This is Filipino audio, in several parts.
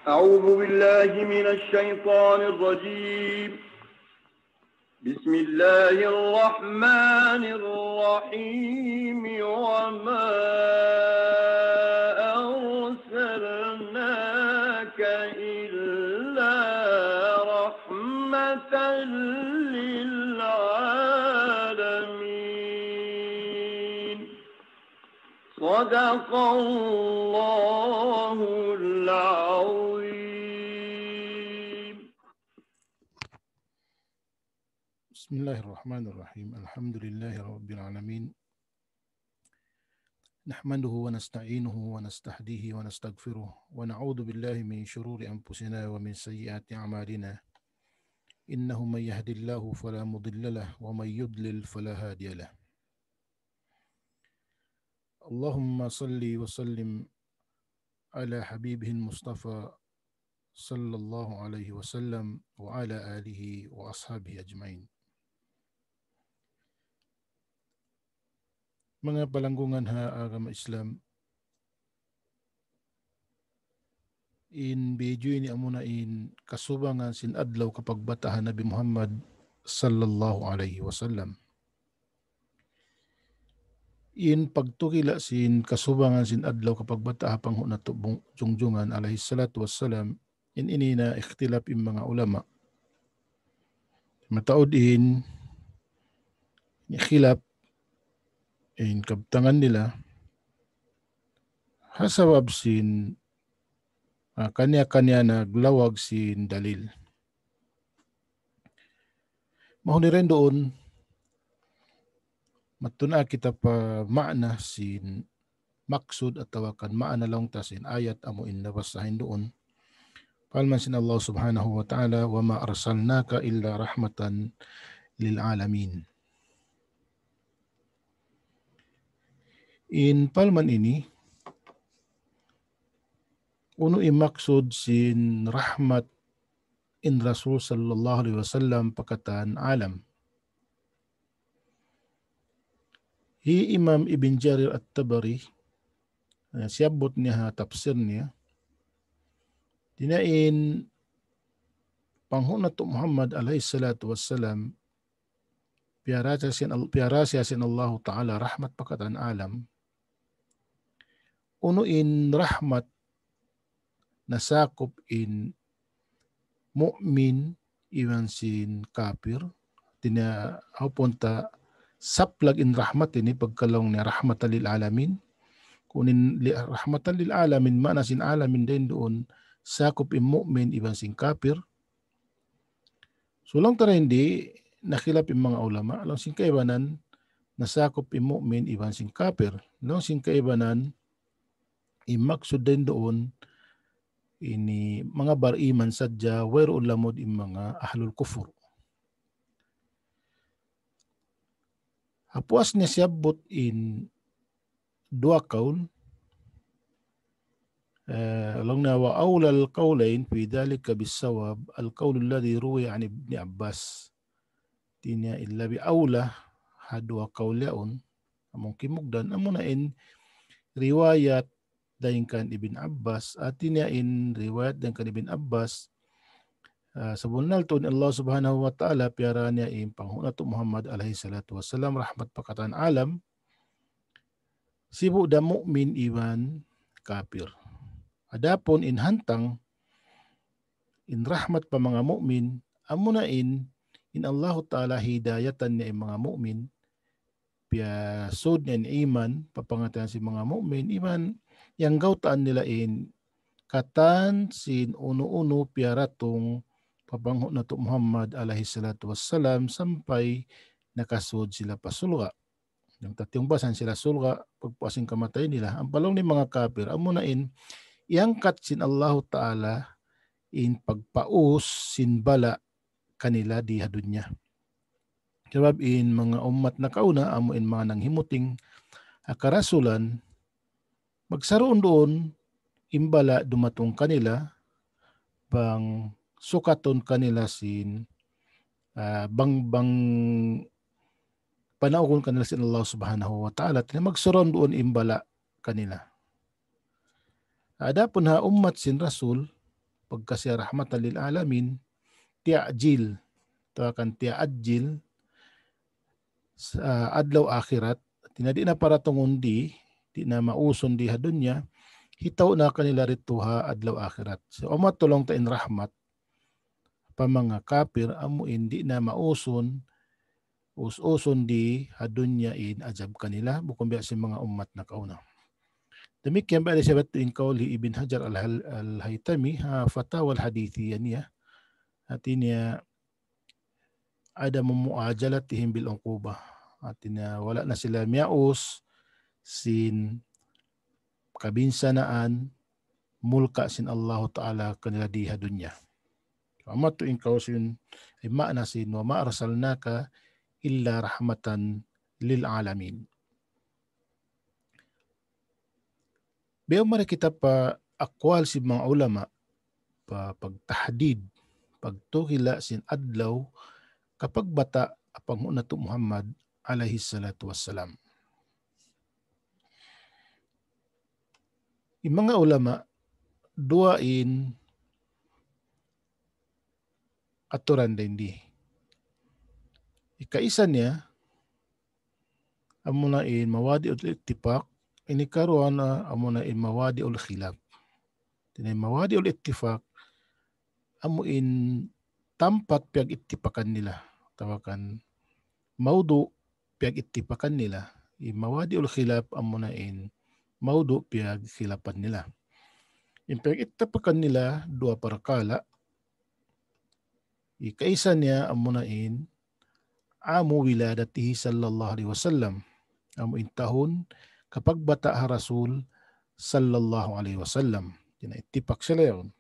أعوذ بالله من الشيطان الرجيم. بسم الله الرحمن الرحيم. وما أرسلناك إلا رحمة للعالمين. صدق الله العظيم. بسم الله الرحمن الرحيم. الحمد لله رب العالمين، نحمده ونستعينه ونستهديه ونستغفره ونعوذ بالله من شرور أنفسنا ومن سيئات أعمالنا، إنه من يهد الله فلا مضل له ومن يضلل فلا هادي له. اللهم صل وسلم على حبيبه المصطفى صلى الله عليه وسلم وعلى آله وأصحابه أجمعين. Mga palanggungan ha agama Islam, in video ini amuna in kasubangan sin adlaw kapag batahan Nabi Muhammad sallallahu alaihi wasallam. In pagtukila sin kasubangan sin adlaw kapag bataha pang na jungjungan alaihi salatu wassalam, in ini na ikhtilaf in mga ulama. Mataod in khilaf in kabtangan nila hasawab sin kanya-kanya naglawag sin dalil. Mahuni rin doon matuna kita pa maana sin maksud at tawakan maana lang ta sin ayat amo in nabasahin doon. Palman sin Allah subhanahu wa ta'ala, wa ma arsalnaka illa rahmatan lil alamin. In palman ini, uno imaksud sin rahmat in Rasul sallallahu alaihi wasallam pakatan alam. Hi Imam Ibn Jarir at-Tabari, siyabot niya tafsir niya, dinain panghuna to Muhammad alaihi salatu wassalam, piara siya sin Allah ta'ala rahmat pakatan alam. Uno in rahmat nasakop in mu'min iwan sin kafir, tina punta saplag in rahmat ini pagkalong ni rahmatan lil alamin. Kunin rahmatan lil alamin mana sin alamin din doon sakop in mu'min iwan sin kafir. So lang tara hindi nakilap in mga ulama, lang sin kaibanan nasakop in mu'min iwan sin kafir. Lang sin kaibanan imaksud din doon ini mga bar-iman sadya wero lamod in mga ahlul kufur. Hapuas niya siyabot in dua kaul, lang na wa awla al-qawlain fi dhalika bis-sawab al-qawl alladhi ruwiya an Ibn Abbas. Tinya illa bi awla ha dua kaul yaon among kimugdan amuna in riwayat dayon kan Ibn Abbas at in riwayat dayon kan Ibn Abbas sa bunal to ni Allah subhanahu wa ta'ala piara niya in panghuna to Muhammad alaihi salatu wassalam rahmat pakatan alam sibu da mu'min iwan kafir. Adapon in hantang in rahmat pa mga mu'min amuna in Allah ta'ala hidayatan niya in mga mu'min pia sod niya in iman papangatan si mga mu'min iman yang gautaan nila in katan sin uno-uno piaratong papangho na to Muhammad alaihi salatu wassalam sampay nakasod sila pasulga. Yung tatyong basan sila sulga pagpuasing kamatay nila. Ang palong ni mga kafir amuna in iangkat sin Allah ta'ala in pagpaus sin bala kanila di hadunya. Sabab in mga umat na kauna amo in mga nanghimuting akarasulan magsaroon doon imbala dumatong kanila bang sukaton kanila sin bang panaugon kanila sin Allah subhanahu wa ta'ala tina magsuron doon imbala kanila. Adapun ha ummat sin Rasul pagka siya rahmatan lil alamin, tiajil, tawakan tiajil sa adlaw akhirat, tinadi na para tungundi, di na mauson di hadunya, hitaw na kanila rituha adlaw akhirat. So amatulong ta in rahmat, pa mga kafir, amo hindi na mauson, uson di hadunya in ajab kanila, bukong biya si mga umat na kauna. Demikian ba sahabat in kauli Ibn Hajar al-Haytami, Fatawa al-Hadithiyah niya, at niya ada mumuajalatihim bil uqubah. At wala na sila miyaos sin kabinsanaan mulka sin Allah Ta'ala kanila diha dunya. Amat tuing kausin ay maana sin wa ma arsalnaka illa rahmatan lil alamin. Bayo mari kita pa akwal si mga ulama pa pagtahdid, pagtukila sin adlaw kapag bata apang nato Muhammad alaihi salatu wassalam. Yung mga ulama duain aturan din di. Ikaisa niya amunain mawadi ul ittifaq, ini karuan amunain mawadi ul khilaf. Tinay mawadi ul ittifaq amuin tampat piag ittipakan nila. Tawakan maudu piag ittipakan nila. Mawadi ul khilaf amunain maudu piag khilapan nila. Yung piag ittipakan nila dua perkala. Ikaisa niya amunain amu wiladatihi sallallahu alaihi wasallam. Amu intahun kapag bata ha Rasul sallallahu alaihi wasallam. Ittipak sila yun.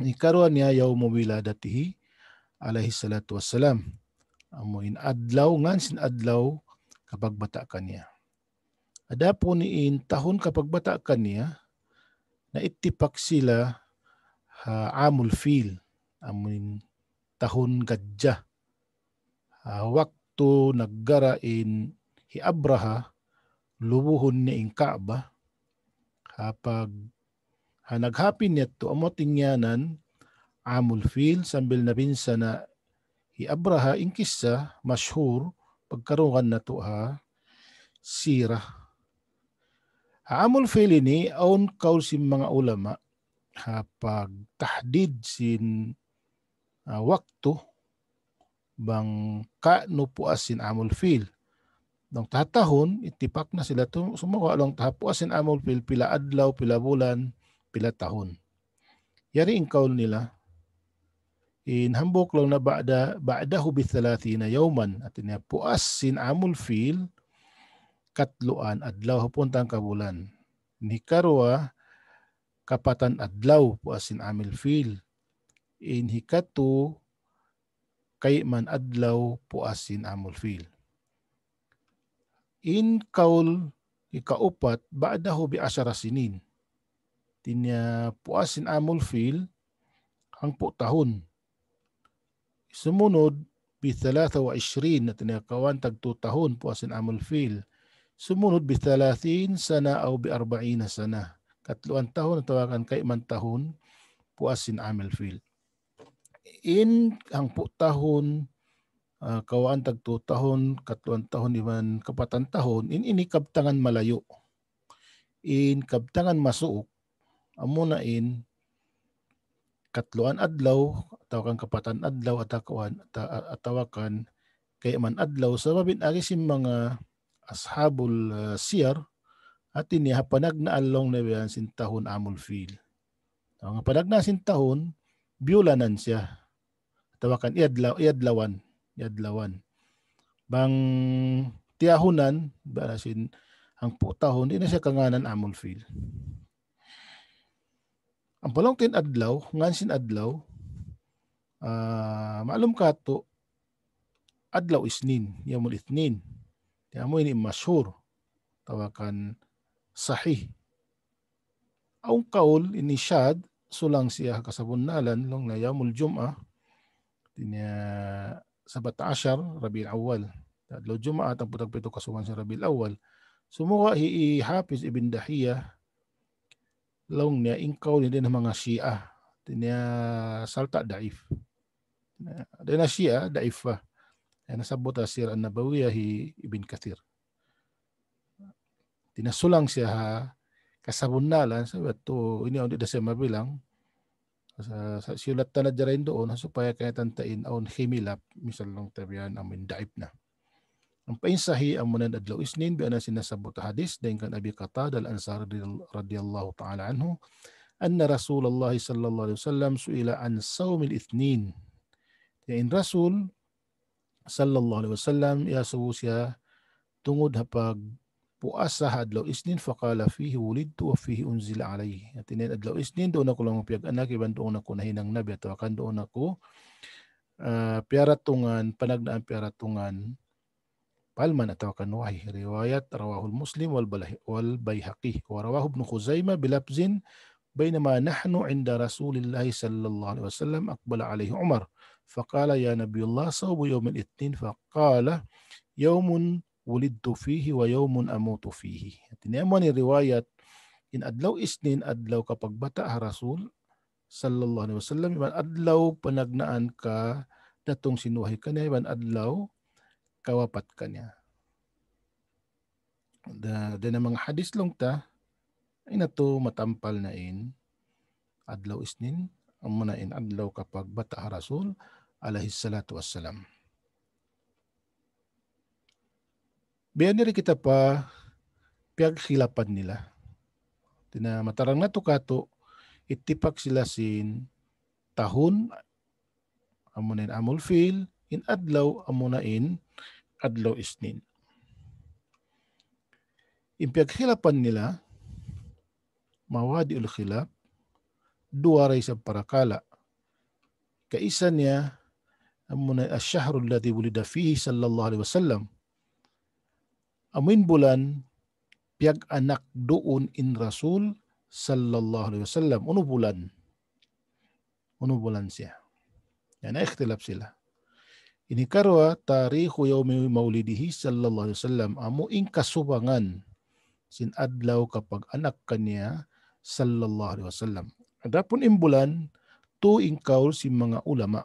Ikaruan niya yawmu wiladatihi alaihi salatu wassalam. Amu in adlaw ngan sin adlaw kapag bata kaniya. Ada po niin tahun kapag bata kaniya na ittipak sila amul fil. Amu in tahun gadja. Waktu naggarain hi Abraha lubuhon ni ing Kaaba kapag naghapin niya to amoting yanan amul fil sambil nabinsa na hi Abraha ing kisa masyhur pagkaruhan na to sirah. Amul fil ini aun kaul sin mga ulama pag tahdid sin waktu bang no puasin amul fil. Nung tatahon, itipak na sila to sumawa lang tapuasin amul fil pila adlaw, pila bulan, pila tahon. Yari ang kaul nila. Inhambok lang na ba'dahu bi 30 yawman at puasin amul fil katluan adlaw hapuntang kabulan. Ni karwa kapatan adlaw puasin amul fil. Hikatu kay man adlaw puasin amul fil. In kaul ikaupat ba'dahu bi 10 sinin. Tinya puasin amul fil ang po tahon. Sumunod bi 23 na tinakawan tag 2 tahon puasin amul fil. Sumunod bi 30 sana o bi 40 sana. Katluan tahon tawakan kay man tahon puasin amul fil. In ang po tahon kawaan tag 2 tahon, katluan tahon iman kapatan tahon, ini kabtangan malayo. In kabtangan masuok, amuna in katluan adlaw, tawakan kapatan adlaw, atawakan kay man adlaw, sababin agisim mga ashabul siyar, at ini hapanag na along na yan sin tahon amul fil. Ang hapanag na sin tahon, biulanan siya. Tawakan iadlawan. Bang tiyahunan, barasin ang putahon, di na siya kanganan amul fil. Ang palong tin adlaw, ngansin adlaw, maalum ka to, adlaw isnin, yamul itnin. Yamo ini masyhur, tawakan sahih. Ang kaul ini syad, sulang siya kasabunalan, long na yamul jum'ah, tinya 17 Rabiul Awwal. Adlaw Jumaat ang putag pito kasuwan sa Rabiul Awwal. Sumuha hi Hafiz Ibn Dahiyah long niya ingkaw ni din mga Shia. tinya salta daif. Dena Shia daifah. Nasabot asir an-Nabawiyah Ibn Kathir. Tinasulang siya kasabunnalan sa to ini undi da siya mabilang sa siulat na dyan doon supaya kaya tantain aon himilap misal lang tabihan amin daib na. Ang painsahi ang munan adlaw isnin bi ana sinasabot hadis dayon kan Abi Qatada al-Ansari radhiyallahu ta'ala anhu anna Rasulullah sallallahu alaihi wasallam suila an saumil ithnin. In Rasul sallallahu alaihi wasallam yasubo siya tungod hapag puasa adlaw isnin faqala fihi wulidtu wa fihi unzila alayhi. At inin adlaw isnin doon ako lang mapiyag-anak iban doon ako nahinang nabi at akan doon ako piaratungan panagnaan piaratungan palman at akan wahi riwayat rawahul Muslim wal Baihaqi wa rawahu Ibn Khuzaimah bilafzin bainama nahnu inda Rasulillah sallallahu alaihi wasallam aqbala alaihi Umar faqala ya Nabiyullah sawmu yawm al-ithnin faqala yawmun wulidtu fihi wa yawmun amutu fihi. Tinemo ni riwayat in adlaw isnin adlaw kapag bata Rasul sallallahu alaihi wasallam iban adlaw panagnaan ka datong sinuhay kanya iban adlaw kawapat kanya. Da mga hadis lang ta ay nato matampal na in adlaw isnin ang muna in adlaw kapag bata Rasul alaihi salatu wassalam. Biyan nila kita pa piyaghilapan nila. Matarang na tukato, itipak sila sin tahun, amunain amul fil, in adlaw, amunain adlaw isnin. In piyaghilapan nila, mawadi ul khilap, duwaray sa parakala. Kaisa niya, amunain asyahrul ladhi wulida fihi sallallahu alaihi wasallam, amin bulan piag anak doon in Rasul sallallahu alaihi wasallam. Uno bulan siya. Yan na ikhtilaf sila. Ini karwa tarikhu yawmi maulidihi sallallahu alaihi wasallam amo ing kasubangan sin adlaw kapag anak kaniya sallallahu alaihi wasallam. Adapun imbulan tu ing kaul si mga ulama.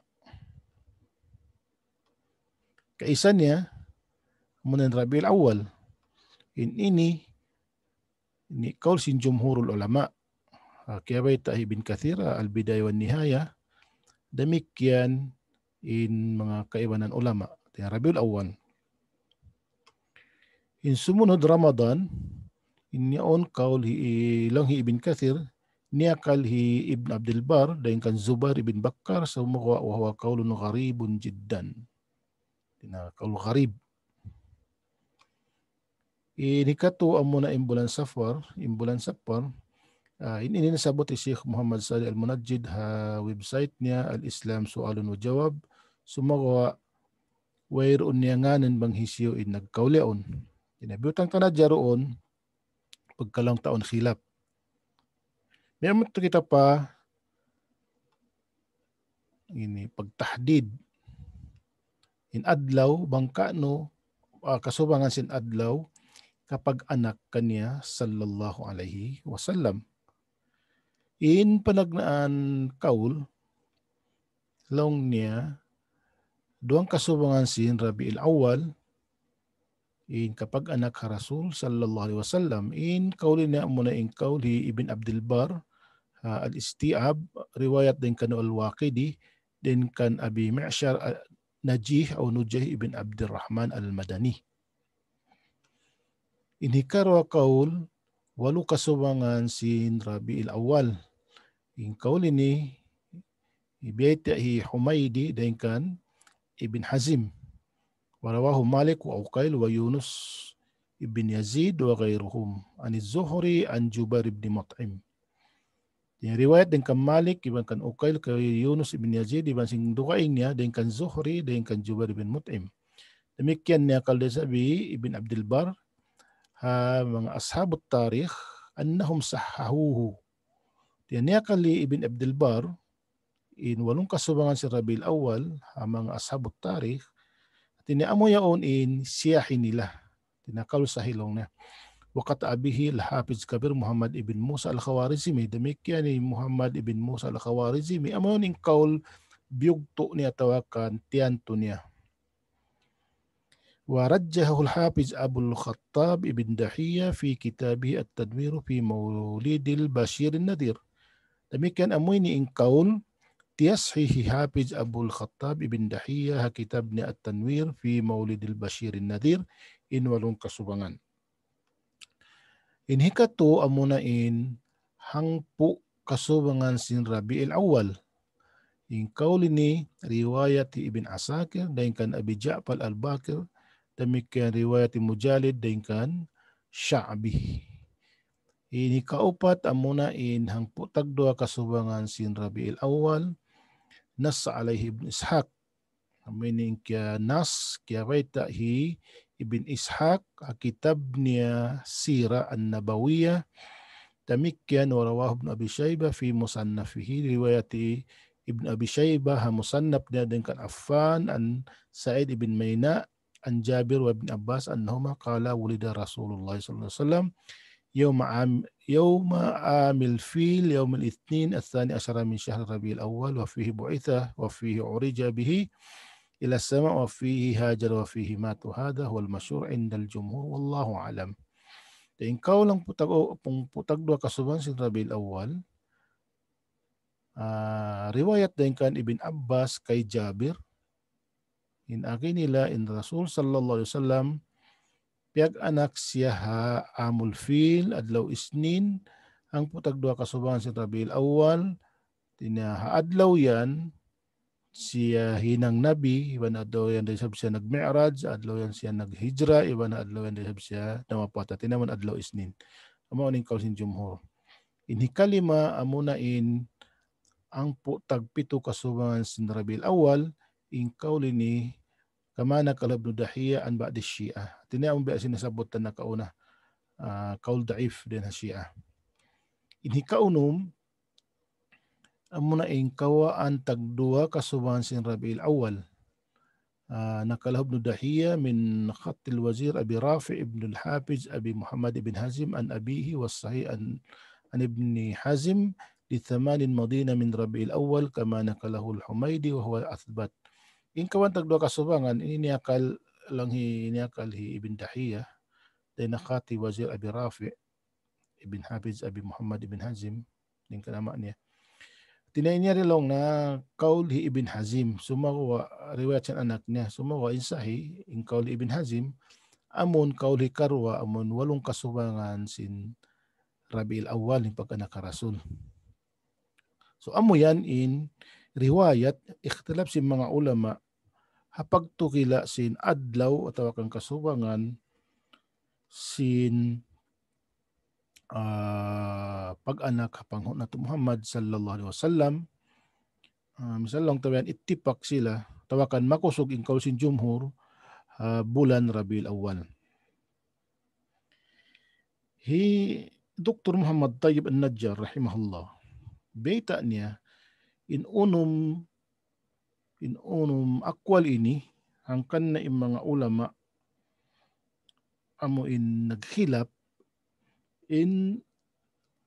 Kaisa niya munan Rabiul Awwal. Ini kaul sin jumhurul ulama. Kaya ba ita Ibn Kathir al-Bidayah wa Nihaya demikian in mga kaibanan ulama. Rabiul Awwal. In sumunod Ramadan inyaon kaul ilang Ibn Kathir niyakal Ibn Abdul Bar dayon kan Zubair ibn Bakkar sa mga wa huwa kaulun gharibun jiddan. Kaul gharib. Inikato ang muna imbulan Safar, ini nasabot ni Sheikh Muhammad Salih Al-Munajjid ha website niya Al-Islam Su'alun wa Jawab sumagawa wayroon niya nganan bang hisyo in nagkauleon. Inabutang tanadya roon pagkalang taon khilap. May amato kita pa ini pagtahdid in adlaw bangka no kasubangan sin adlaw kapag anak kaniya sallallahu alaihi wasallam. In panagnaan kaul long niya duang kasubangan sin Rabiul Awwal in kapag anak Rasul sallallahu alaihi wasallam in kauli niya muna in kauli Ibn Abdul Bar al-Isti'ab riwayat din kan al-Waqidi din kan Abi Ma'shar Najih o Nujih ibn Abdurrahman al-Madani. Inikarwa kaul walu kasubangan sin Rabiul Awwal. In kaul ini ibiyata Humaydi din kan Ibn Hazim. Warawahu Malik wa Uqail wa Yunus ibn Yazid wa ghairuhum an az-Zuhri an Jubair ibn Mut'im. Yung riwayat din kan Malik ibn kan Uqail kay Yunus ibn Yazid ibn sing dukaing niya din kan Zuhri din kan Jubair ibn Mut'im. Demikian niya kalda sabi Ibn Abdul Bar ha mga ashabut tarikh annahum sahahuhu. Diyan niya kali Ibn Abdul Bar in walong kasubangan si Rabiul Awwal ha mga ashabut tarikh tiniamo yaon in siyahin nila tinakal sa hilong na Waqat abihi al-Hafiz Kabir Muhammad ibn Musa al-Khawarizmi. Demikian ni Muhammad ibn Musa al-Khawarizmi. Amo ning kaul biyugto niya tawakan tiyanto niya. ورجحه الحافظ أبو الخطاب ابن دحية في كتابه التدوير في مولد البشير النذير. Demikian amoy ni ingkaul tiyashihi Hafiz Abul Khattab ibn Dahiyah kitab ni At-Tanwir fi Maulid al-Bashir an-Nadhir in walong kasubangan. In hikato amuna in hangpo kasubangan sin Rabi'il Awwal. In kaul ni riwayat Ibn Asakir dan kan Abi Ja'far al-Bakir, demikian riwayat Mujalid dan kan Sya'bi. Ini kaupat amuna in hangpo tagdua kasubangan sin Rabi'il Awwal nas alaihi Ibn Ishaq. Meaning kya nas kya baita hi Ibn Ishaq kitab niya Sirah an-Nabawiyah. Demikian warawahu Ibn Abi Shaybah fi musannafihi riwayati Ibn Abi Shaybah musannaf niya dengan Affan an Sa'id ibn Mayna an Jabir wa Ibn Abbas annahuma qala wulida Rasulullah sallallahu alaihi wasallam يوم عام الفيل يوم الاثنين الثاني عشر من شهر ربيع الأول وفيه بعثة وفيه عرج به إلى السماء وفيه هاجر وفيه مات. هذا هو المشهور عند الجمهور والله أعلم. Dan kau lang putag dua kasuban si Rabi'il Awwal. Riwayat din kan Ibn Abbas kay Jabir. In akin nila in Rasul sallallahu alaihi wasallam piag anak siya ha amul fil adlaw isnin ang putag dua kasubangan si Rabi'il Awwal tina haadlaw yan siya hinang nabi iban adlaw yan dahil siya nag-mi'raj adlaw yan siya nag-hijra iban adlaw yan dahil siya namapata tinaman adlaw isnin amo ning kausin jumhur. Inhi kalima amuna in ang putag pito kasubangan si Rabi'il Awwal in kauli ni Kamana kalabnu Dahiyah an ba'di Syiah. Tiniya ang biya sinasabutan na kauna. Kaul daif din ha Syiah. Inhi kaunum, amuna ing kawaan tagdua kasubahan sin Rabi'il Awwal. Nakalabnu Dahiyah min khatil wazir Abi Rafi' ibn al-Hafiz Abi Muhammad ibn Hazim an abihi was sahih an ibn Hazim li thamanin madina min Rabi'il Awwal kama nakalahu al-Humaydi wa huwa athbat. In kawan tagdua kasubangan ini niakal lang hi Ibn Dahiyah dan nakati wazir Abi Rafi' ibn Hafiz Abi Muhammad ibn Hazim din kanama niya. Tinay niya rilong na kaul hi Ibn Hazim sumawa riwayat siya anak niya sumawa insahi in kaul Ibn Hazim amon kaul hi Karwa amon walong kasubangan sin Rabi'il Awwal ni pagkanak Rasul. So amo yan in riwayat ikhtilaf sin mga ulama hapag tukila sin adlaw atau kang kasubangan sin pag-anak hapang nato Muhammad sallallahu alaihi wasallam. Misal lang tawian ittipak sila tawakan makusog in kaul sin jumhur bulan Rabiul Awwal. Hi Dr. Muhammad Tayyib An-Najjar rahimahullah beta niya in unum akwal ini hangkan na mga ulama amo in naghilap in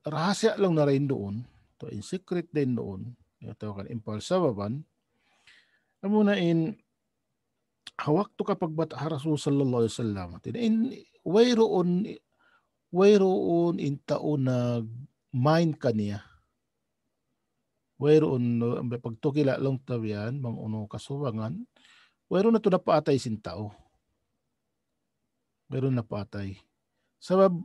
rahasya lang na rin doon to in secret din doon ito kan impulse sababan amo na in hawak to kapag bata Rasul sallallahu alaihi wasallam in wayroon in taon nag mind kaniya wayroon pagtukila lang tawian mang uno kasubangan wayroon na to napaatay sin tao wayroon napaatay sabab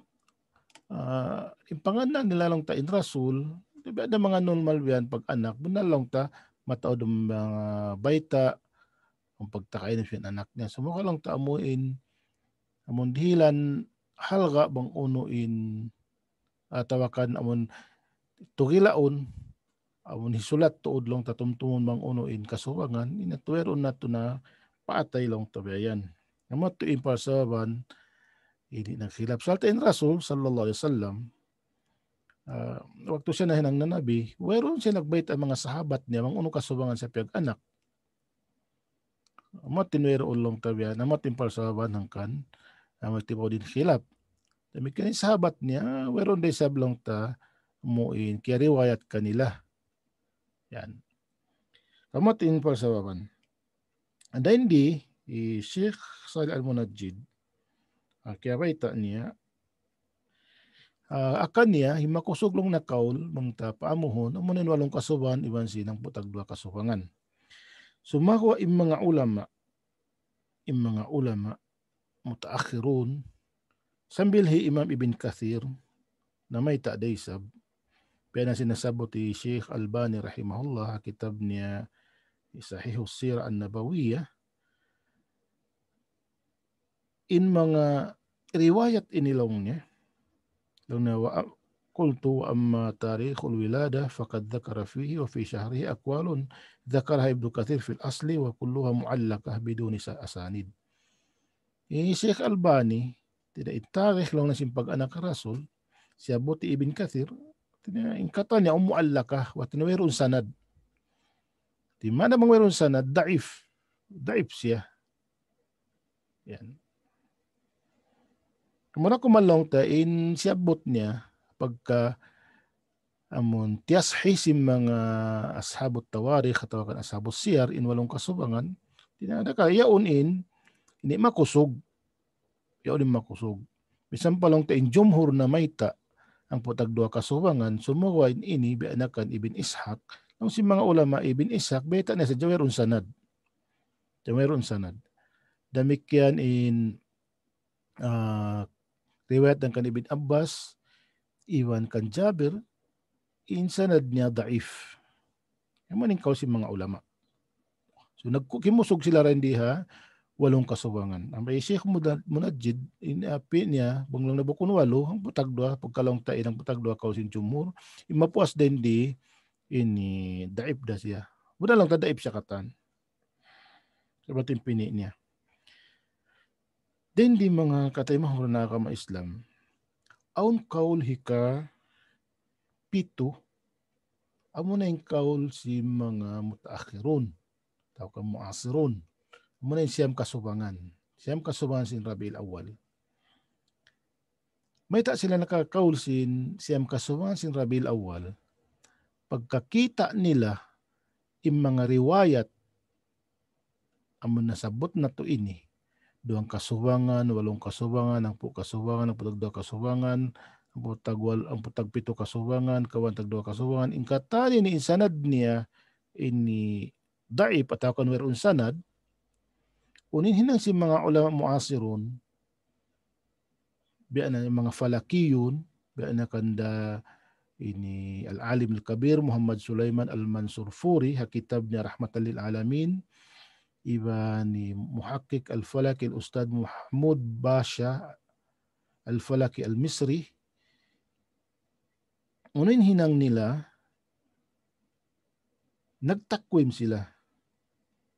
impanganan nila lang ta in Rasul diba ada mga normal yan pag anak bunalong ta mataod mga baita ang pagtakain ng anak niya sumukha lang ta amuin amon dihilan halga bang unuin tawakan amon tugilaon amon hisulat tuod long tatumtumon bang unuin kasuwangan inatweron nato na paatay long tabayan amo to imparsaban ini nagsilap salta in Rasul sallallahu alaihi wasallam waktu siya nahinang na nabi wayron siya nagbait ang mga sahabat niya mang uno kasuwangan sa piyag anak amo tinwero long tabayan amo imparsaban hangkan amo tipo din khilap Demikian sahabat niya, meron day sablong ta muin kaya riwayat kanila. Yan. Kamatin pa sa waban. Anda hindi, Sheikh Salih Al-Munajjid, kaya baita niya, akan niya, himakusuglong na kaul, mangta paamuhon, amunin walong kasuban, iban sinang putag dua kasubangan. Sumakwa im mga ulama, mutaakhirun, sambilhi Imam Ibn Kathir, na may ta'daysab, kaya na sinasabot ni Sheikh Albani rahimahullah, kitab niya Sahihus Sirah An-Nabawiyah, in mga riwayat inilong niya, قلت أما تاريخ الولادة فقد ذكر فيه وفي شهره أقوال ذكرها ابن كثير في الأصل وكلها معلقة بدون أسانيد. Sheikh Albani, tidak itarikh lang na simpag anak rasul, siya buti Ibn Kathir, ingkatan niya muallakah, wa tinawirun sanad. Di mana bang mayroon sanad, daif siya. Yan. Muna kumalong ta in siyabot niya pagka amon tiyashisim mga ashabot tawarikh atau kan ashabot siyar in walong kasubangan tinada ka yaon in ini makusog bisan palong ta in jumhur na mayta ang putag dua kasubangan sumuwain ini bianakan Ibn Ishaq nang si mga ulama Ibn Ishaq beta na sa jawerun sanad demikian in riwayat ng kan Ibn Abbas, iwan kan Jabir, in sanad niya daif. Yung maning si mga ulama. So nagkimusog sila rin diha, walong kasubangan. Ang may Sheikh Munajjid, inapi niya, banglang nabukun walo, ang putagdwa, pagkalong tain ang putagdwa kausin jumhur, imapuas din di, ini daif da siya. Muna lang ta daif siya katan. Sabating pini niya. Then di mga katay mahura na ka Islam, aun kaul hika pito, amo na yung kaul si mga mutaakhirun, tawag ka muasirun, amo na yung siyam kasubangan sin Rabi'ul Awwal. May ta sila nakakaul siyam kasubangan sin Rabi'ul Awwal, pagkakita nila yung mga riwayat, amo nasabot na to ini, duang kasubangan, walong kasubangan, ang kasubangan, ang putag kasubangan, ang putag pito kasubangan, kawan tag dua kasubangan. Ingkatani ni sanad niya ini daif at kan meron sanad, unin hinang si mga ulama muasirun, biya na mga falakiyun, biya na kanda ini al-alim al-kabir Muhammad Sulaiman al-Mansur Furi, hakitab niya Rahmatan lil Alamin, iba ni Muhakkik al-Falaki al-Ustad Mahmud Basha al-Falaki al-Misri. Unin hinang nila, nagtakwim sila.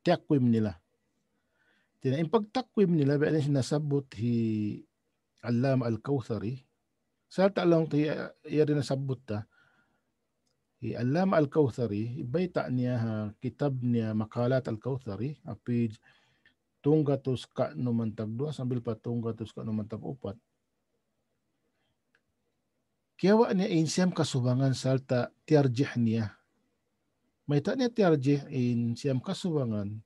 Tiakwim nila. Yung pagtakwim nila, biya na sinasabot hi Allama al-Kawthari. Sa talang tayo, iya rin nasabot ta, Allama al-Kawthari, ibayta niya kitab niya Makalat al-Kawthari, page tunggatus ka numantag 2 sambil pa tunggatus ka numantag 4. Kiyawa niya in siyam kasubangan salta tiarjih niya. May ta niya tiarjih in siyam kasubangan.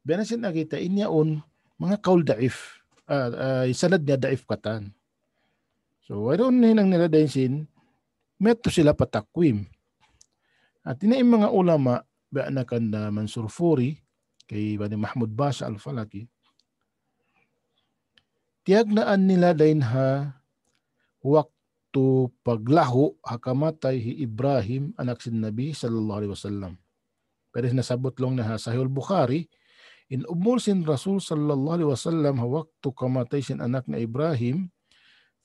Biya na siya nakita inyaon mga kaul daif. Sanad niya daif katan. So, ayun hinang nila din sin, meto sila patakwim. At yung mga ulama, ba na kanda Mansur Furi, kay Bani Mahmud Basha al-Falaki, tiyagnaan nila din waktu paglaho hakamatay hi Ibrahim, anak sin Nabi sallallahu alaihi wasallam. Pero nasabot lang na Sahih al-Bukhari, in umul sin Rasul sallallahu alaihi wasallam waktu kamatay sin anak na Ibrahim,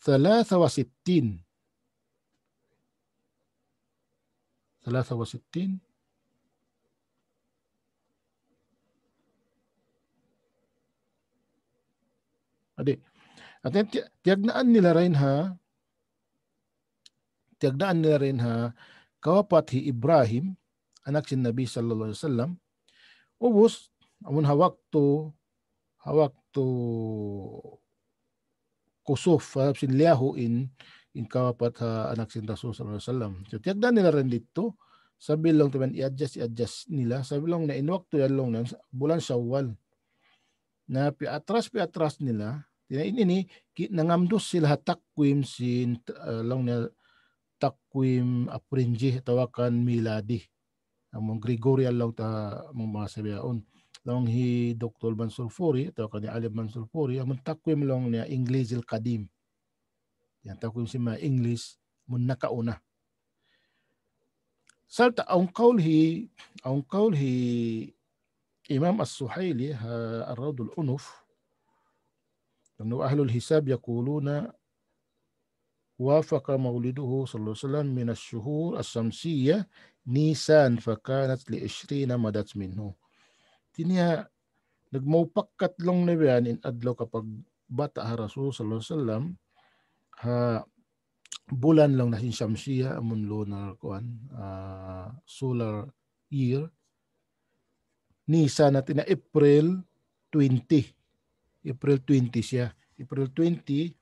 63. Adi. At tiyagnaan nila rin kawapat hi Ibrahim, anak sin Nabi sallallahu alaihi wasallam, ubos amun hawaktu kusuf sin liyahu in kawapat anak sin Rasul sallallahu alaihi wasallam. So tiyagdan nila rin dito, sabi lang taman i-adjust nila, sabi lang na inwakto yan lang na bulan Syawal na piatras nila ini nangamdos sila takwim sin lang na takwim aprinji tawakan miladi among Gregorian lang ta mga sabihaon lang hi Dr. Mansur Furi atau kan Alim Mansur Furi among takwim lang niya English Kadim yan takwim si mga English mun nakauna salta ang kaul hi Imam As-Suhaili Ar-Rawd al-Unuf أنه أهل الحساب يقولون وافق مولده صلى الله عليه وسلم من الشهور الشمسية نيسان فكانت ل20 مدت منه. Tinya nagmaupakat long na yan in adlaw kapag bata ha Rasul sallallahu alaihi wasallam ha bulan lang na sin Shamsiya amon lunar solar year Nisan natin na April 20 siya. April 20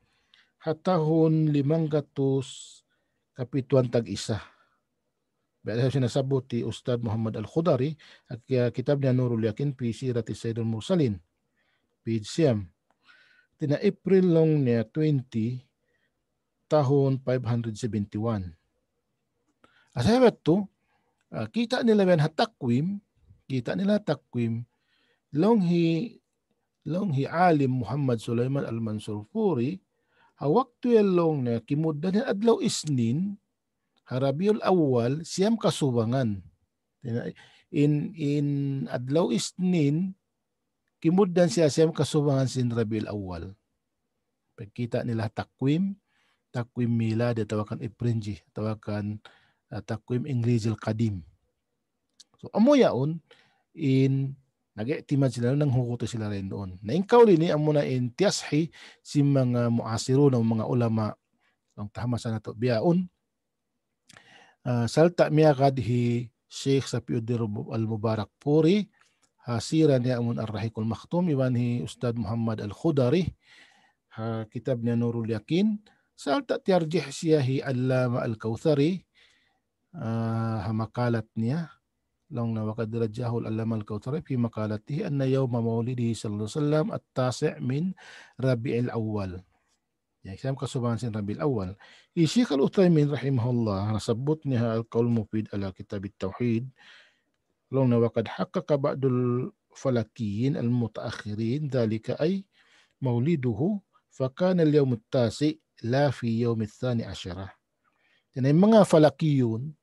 hatahon 500 kapituan tag-isa. Baya sinasabot ti Ustad Muhammad Al-Khudari at kitab niya Nurul Yakin fi Sirati Sayyidul Mursalin page 7. Tina April long niya 20 tahon 571. Asabat to kita nila yan hatakwim long hi alim Muhammad Sulaiman Al-Mansur Furi hawaktu yalong na kimuddan yan adlaw isnin Rabiul Awwal siyam kasubangan in adlaw isnin kimuddan siya siyam kasubangan sin Rabiul Awwal pagkita nila takwim milad tawakan Iprinji tawakan takwim Ingrizil Kadim so amo yaon in nag-itimad sila nang hukuto sila rin doon. Naingkaw rin amo na in tiyashi si mga muasiro ng mga ulama ang tahamasan nato biyaon. Salta miya kadhi Sheikh Safiuddin Al-Mubarak Puri hasira niya amon Ar-Rahiqul Maktum iwan hi Ustad Muhammad Al-Khudari kitab niya Nurul Yakin salta tiarjih siya hi Allama Al-Kautsari makalat niya long na wakad rajahul Allama Al-Kautsari fi maqalatihi anna yawma maulidihi sallallahu alaihi wasallam at-tasi' min Rabi'il Awwal. Ya isam kasubahan sin Rabi'il Awwal. Syekh Al-Utsaimin rahimahullah nasabut niya al-qaul mufid ala kitab at-tauhid long na wakad haqqaqa ba'dul falakiyin al-mutaakhirin dhalika ay mauliduhu fa kana al-yawm at-tasi' la fi yawm ath-thani ashara. Yan mga falakiyun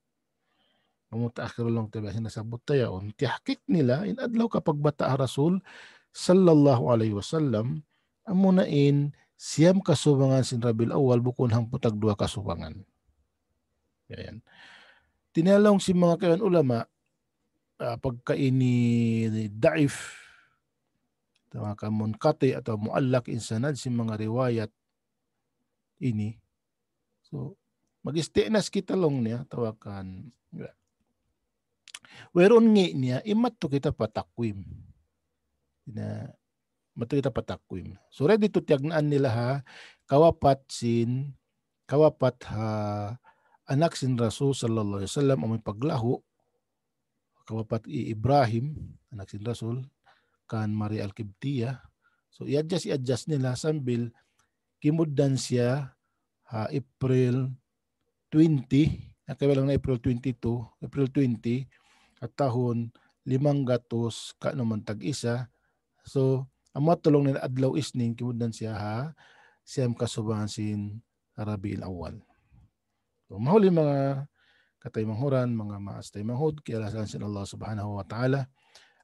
mutaakhir lang tayo sinasabot tayo tihakik nila in adlaw kapag bata Rasul sallallahu alaihi wasallam amunain siyam kasubangan sin Rabiul Awwal bukon hang putag dua kasubangan. Yan. Tinalong si mga kayan ulama pagka ini daif mga kamunkati atau muallak insanad si mga riwayat ini. So mag-istinas kita long niya tawakan Weron ngi niya imat to kita patakwim. So ready to tiyagnaan nila ha kawapat anak sin Rasul sallallahu alaihi wasallam ang paglaho kawapat Ibrahim anak sin Rasul kan Maria Al-Qibtiyah. So i-adjust nila sambil kimuddan siya April 20 nakawalang na April 20 at tahon 500 ka naman tag-isa. So, amo tulong nila adlaw isnin kimuddan siya siyam kasubahan sin Rabiul Awwal. So, mahuli mga katay manghuran, mga maastay manghud, kialasan sin Allah subhanahu wa ta'ala.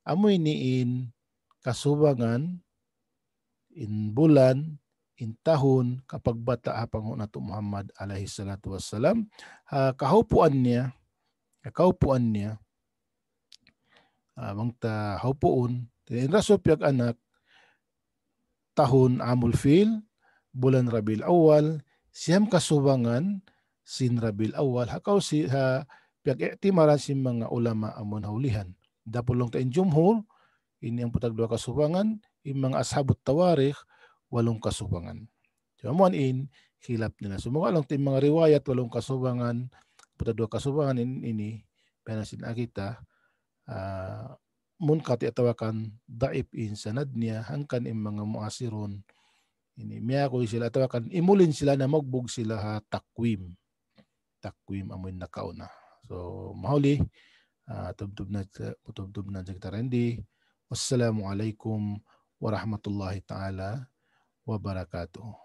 Amoy niin kasubangan in bulan, in tahon kapag bata hapang nato Muhammad alaihi salatu wassalam. Kahaupuan niya mangta haupuon tin raso piag anak tahun amul fil bulan Rabiul Awwal siyam kasubangan sin Rabiul Awwal hakaw si piag iktimaran sin mga ulama amon haulihan dapulong ta in jumhur ini ang putag dua kasubangan in mga ashabut tawarikh 8 kasubangan. So amuan in hilap nila. So mga lang ting mga riwayat walong kasubangan, patadwa kasubangan ini panasin akita mun kati atawakan daip in sanad niya hangkan im mga muasirun ini miyakoy sila atawakan imulin sila na magbug sila ha takwim amoy nakauna. So mahuli tubtub na kita rendi. Wassalamualaikum warahmatullahi taala wabarakatuh.